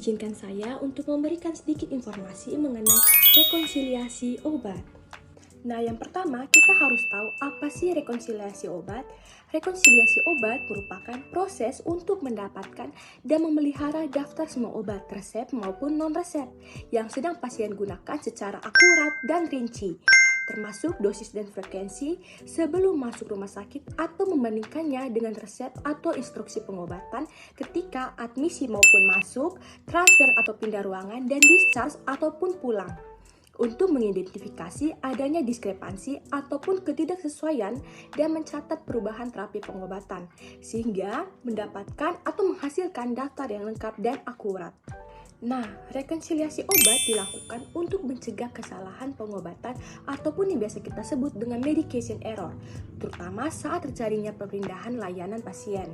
Izinkan saya untuk memberikan sedikit informasi mengenai rekonsiliasi obat. Nah, yang pertama, kita harus tahu apa sih rekonsiliasi obat. Rekonsiliasi obat merupakan proses untuk mendapatkan dan memelihara daftar semua obat resep maupun non-resep yang sedang pasien gunakan secara akurat dan rinci, termasuk dosis dan frekuensi sebelum masuk rumah sakit atau membandingkannya dengan resep atau instruksi pengobatan ketika admisi maupun masuk, transfer atau pindah ruangan, dan discharge ataupun pulang. Untuk mengidentifikasi adanya diskrepansi ataupun ketidaksesuaian dan mencatat perubahan terapi pengobatan, sehingga mendapatkan atau menghasilkan daftar yang lengkap dan akurat. Nah, rekonsiliasi obat dilakukan untuk mencegah kesalahan pengobatan ataupun yang biasa kita sebut dengan medication error, terutama saat terjadinya perpindahan layanan pasien.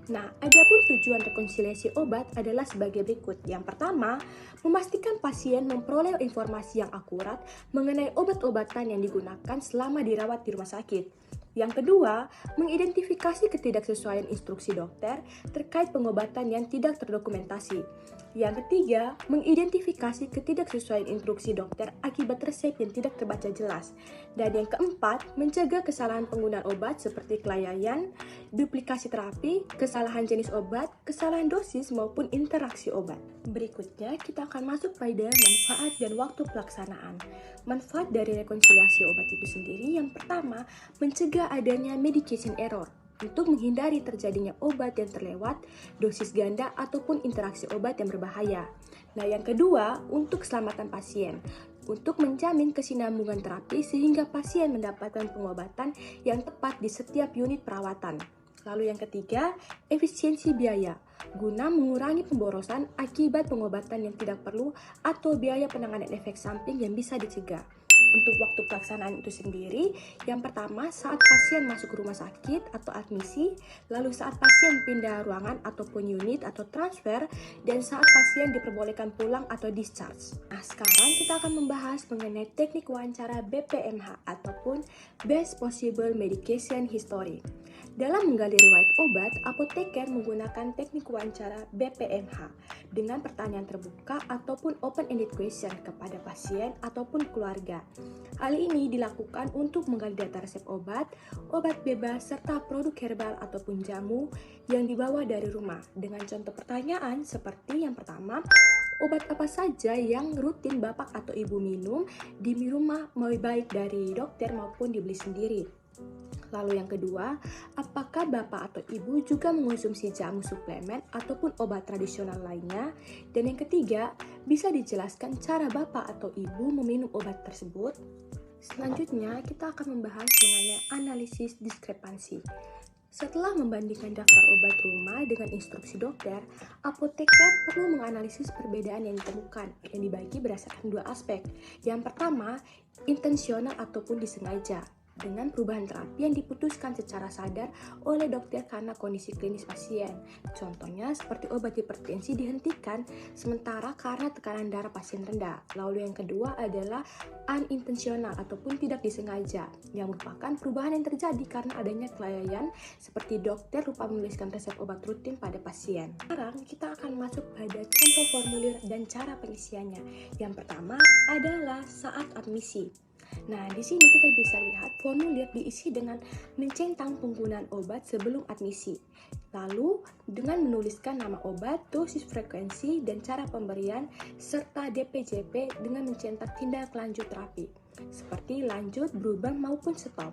Nah, adapun tujuan rekonsiliasi obat adalah sebagai berikut. Yang pertama, memastikan pasien memperoleh informasi yang akurat mengenai obat-obatan yang digunakan selama dirawat di rumah sakit. Yang kedua, mengidentifikasi ketidaksesuaian instruksi dokter terkait pengobatan yang tidak terdokumentasi. Yang ketiga, mengidentifikasi ketidaksesuaian instruksi dokter akibat resep yang tidak terbaca jelas. Dan yang keempat, mencegah kesalahan penggunaan obat seperti kelalaian, duplikasi terapi, kesalahan jenis obat, kesalahan dosis maupun interaksi obat. Berikutnya, kita akan masuk pada manfaat dan waktu pelaksanaan. Manfaat dari rekonsiliasi obat itu sendiri, yang pertama, mencegah adanya medication error untuk menghindari terjadinya obat yang terlewat, dosis ganda, ataupun interaksi obat yang berbahaya. Nah, yang kedua, untuk keselamatan pasien, untuk menjamin kesinambungan terapi sehingga pasien mendapatkan pengobatan yang tepat di setiap unit perawatan. Lalu yang ketiga, efisiensi biaya, guna mengurangi pemborosan akibat pengobatan yang tidak perlu atau biaya penanganan efek samping yang bisa dicegah. Untuk waktu pelaksanaan itu sendiri, yang pertama saat pasien masuk rumah sakit atau admisi, lalu saat pasien pindah ruangan ataupun unit atau transfer, dan saat pasien diperbolehkan pulang atau discharge. Nah, sekarang kita akan membahas mengenai teknik wawancara BPMH ataupun Best Possible Medication History. Dalam menggali riwayat obat, apoteker menggunakan teknik wawancara BPMH dengan pertanyaan terbuka ataupun open-ended question kepada pasien ataupun keluarga. Hal ini dilakukan untuk menggali data resep obat, obat bebas, serta produk herbal ataupun jamu yang dibawa dari rumah. Dengan contoh pertanyaan seperti yang pertama, obat apa saja yang rutin bapak atau ibu minum di rumah, mau baik dari dokter maupun dibeli sendiri? Lalu yang kedua, apakah bapak atau ibu juga mengonsumsi jamu suplemen ataupun obat tradisional lainnya? Dan yang ketiga, bisa dijelaskan cara bapak atau ibu meminum obat tersebut? Selanjutnya, kita akan membahas mengenai analisis diskrepansi. Setelah membandingkan daftar obat rumah dengan instruksi dokter, apoteker perlu menganalisis perbedaan yang ditemukan yang dibagi berdasarkan dua aspek. Yang pertama, intensional ataupun disengaja, dengan perubahan terapi yang diputuskan secara sadar oleh dokter karena kondisi klinis pasien. Contohnya seperti obat hipertensi dihentikan sementara karena tekanan darah pasien rendah. Lalu yang kedua adalah unintentional ataupun tidak disengaja, yang merupakan perubahan yang terjadi karena adanya kelalaian seperti dokter lupa menuliskan resep obat rutin pada pasien. Sekarang kita akan masuk pada contoh formulir dan cara pengisiannya. Yang pertama adalah saat admisi. Nah, di sini kita bisa lihat formulir diisi dengan mencentang penggunaan obat sebelum admisi. Lalu, dengan menuliskan nama obat, dosis, frekuensi, dan cara pemberian, serta DPJP dengan mencetak tindak lanjut terapi, seperti lanjut, berubah, maupun stop.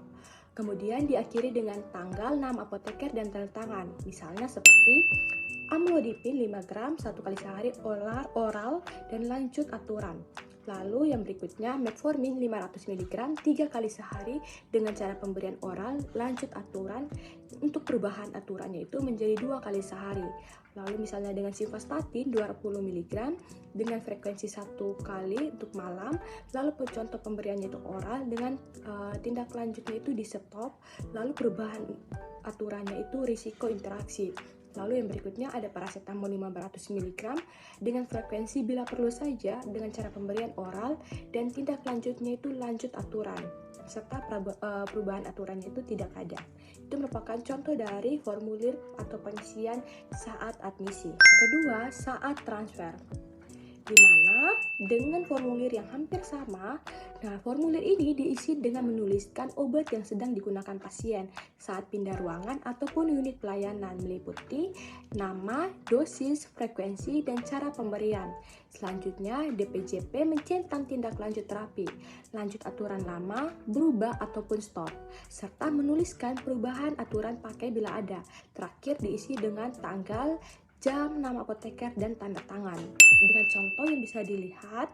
Kemudian diakhiri dengan tanggal, nama apoteker, dan tanda tangan, misalnya seperti amlodipin 5 gram 1 kali sehari oral dan lanjut aturan. Lalu yang berikutnya metformin 500 mg 3 kali sehari dengan cara pemberian oral lanjut aturan. Untuk perubahan aturannya itu menjadi 2 kali sehari. Lalu misalnya dengan simvastatin 20 mg dengan frekuensi 1 kali untuk malam. Lalu contoh pemberiannya itu oral dengan tindak lanjutnya itu di stop. Lalu perubahan aturannya itu risiko interaksi. Lalu yang berikutnya ada paracetamol 500 mg dengan frekuensi bila perlu saja dengan cara pemberian oral dan tindak lanjutnya itu lanjut aturan. serta perubahan aturannya itu tidak ada. Itu merupakan contoh dari formulir atau pengisian saat admisi. Kedua, saat transfer, di mana dengan formulir yang hampir sama, nah formulir ini diisi dengan menuliskan obat yang sedang digunakan pasien saat pindah ruangan ataupun unit pelayanan, meliputi nama, dosis, frekuensi, dan cara pemberian. Selanjutnya, DPJP mencentang tindak lanjut terapi, lanjut aturan lama, berubah ataupun stop, serta menuliskan perubahan aturan pakai bila ada. Terakhir diisi dengan tanggal, jam, nama apoteker, dan tanda tangan. Dengan contoh yang bisa dilihat,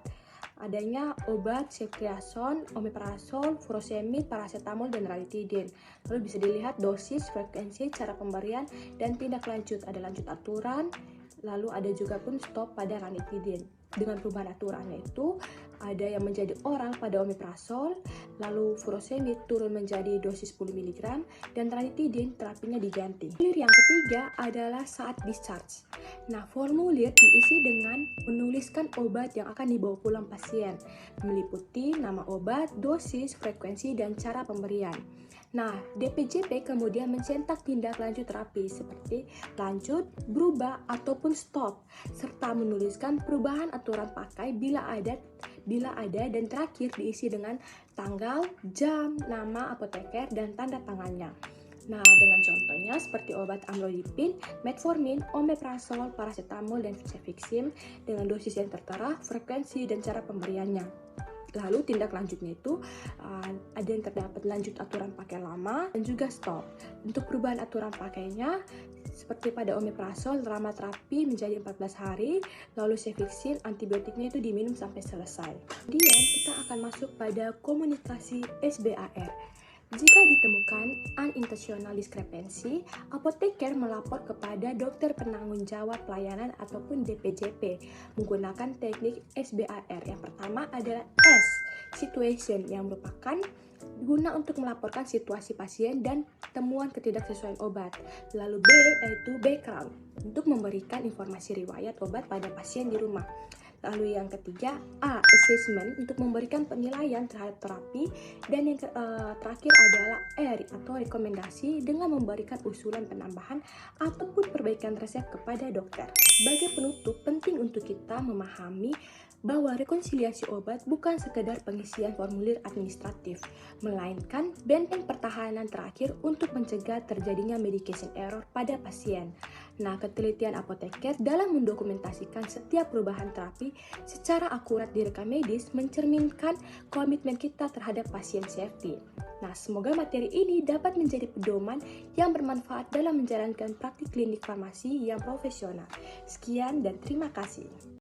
adanya obat ceftriaxone, omeprazol, furosemid, paracetamol, dan ranitidin. Lalu bisa dilihat dosis, frekuensi, cara pemberian, dan tindak lanjut. Ada lanjut aturan, lalu ada juga pun stop pada ranitidin. Dengan perubahan aturannya itu, ada yang menjadi oral pada omeprazol, lalu furosemid turun menjadi dosis 10 mg, dan ranitidin terapinya diganti. Formulir yang ketiga adalah saat discharge. Nah, formulir diisi dengan menuliskan obat yang akan dibawa pulang pasien, meliputi nama obat, dosis, frekuensi, dan cara pemberian. Nah, DPJP kemudian mencetak tindak lanjut terapi seperti lanjut, berubah, ataupun stop, serta menuliskan perubahan aturan pakai bila ada, dan terakhir diisi dengan tanggal, jam, nama apoteker, dan tanda tangannya. Nah, dengan contohnya seperti obat amlodipin, metformin, omeprazol, paracetamol, dan cefixim dengan dosis yang tertera, frekuensi, dan cara pemberiannya. Lalu tindak lanjutnya itu ada yang terdapat lanjut aturan pakai lama dan juga stop. Untuk perubahan aturan pakainya, seperti pada omeprazol, lama terapi menjadi 14 hari, lalu cefixim, antibiotiknya itu diminum sampai selesai. Kemudian kita akan masuk pada komunikasi SBAR. Jika ditemukan unintentional discrepancy, apoteker melapor kepada dokter penanggung jawab pelayanan ataupun DPJP menggunakan teknik SBAR. Yang pertama adalah S, situation, yang merupakan guna untuk melaporkan situasi pasien dan temuan ketidaksesuaian obat. Lalu B, yaitu background, untuk memberikan informasi riwayat obat pada pasien di rumah. Lalu yang ketiga, A, assessment, untuk memberikan penilaian terhadap terapi. Dan yang terakhir adalah R, atau rekomendasi, dengan memberikan usulan penambahan ataupun perbaikan resep kepada dokter. Sebagai penutup, penting untuk kita memahami bahwa rekonsiliasi obat bukan sekedar pengisian formulir administratif, melainkan benteng pertahanan terakhir untuk mencegah terjadinya medication error pada pasien. Nah, ketelitian apoteker dalam mendokumentasikan setiap perubahan terapi secara akurat di rekam medis mencerminkan komitmen kita terhadap pasien safety. Nah, semoga materi ini dapat menjadi pedoman yang bermanfaat dalam menjalankan praktik klinik farmasi yang profesional. Sekian dan terima kasih.